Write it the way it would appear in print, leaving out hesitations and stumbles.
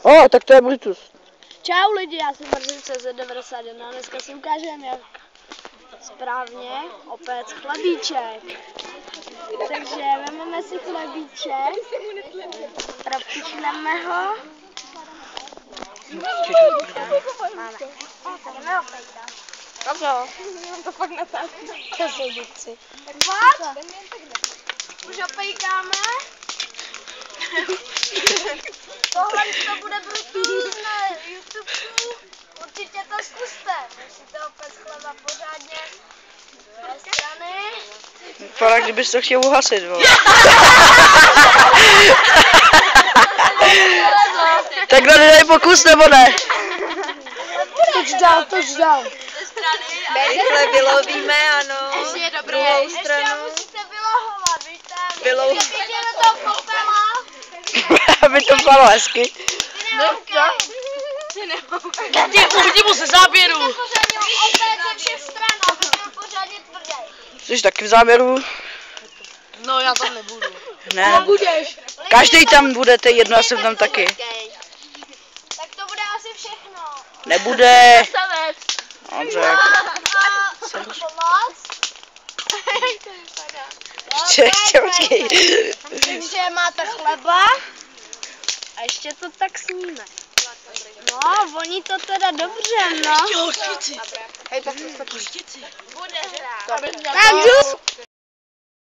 Tak to je Brutus. Čau lidi, já jsem Martin CZ91 a dneska si ukážeme, jak správně opéct chlebíček. Takže vezmeme si chlebíček, propíchneme ho. Jdeme opejtat. Jo. To fakt natáčí. To jsou děci. What? Už opejkáme. Tohle to bude Brutus na YouTube. Určitě to zkuste. Musíte opět chleba pořádně do strany. Vypadá, kdybys to chtěl uhasit, vole. Tak dej pokus, nebo ne? Touchdown. Rychle vylovíme, ano. Ještě je dobré. Druhou stranu. Ještě musíte vylohovat, víte? Vylouh- Ještě do toho popela. Aby to bylo hezky. Ty mu se záběru. Pořádně opět ze všech stran a budeme pořádně tvrdý. Jsi taky v záběru? No já tam nebudu. Ne. Nebudeš. Každý tam budete, jedno, já jsem tam taky. Tak to bude asi všechno. Nebude. Dobře. Pomoc. Ještě počkej. Takže máte chleba a ještě to tak sníme. No, voní to teda dobře, no. Hej, tak to Bude hrát. Tak jdu.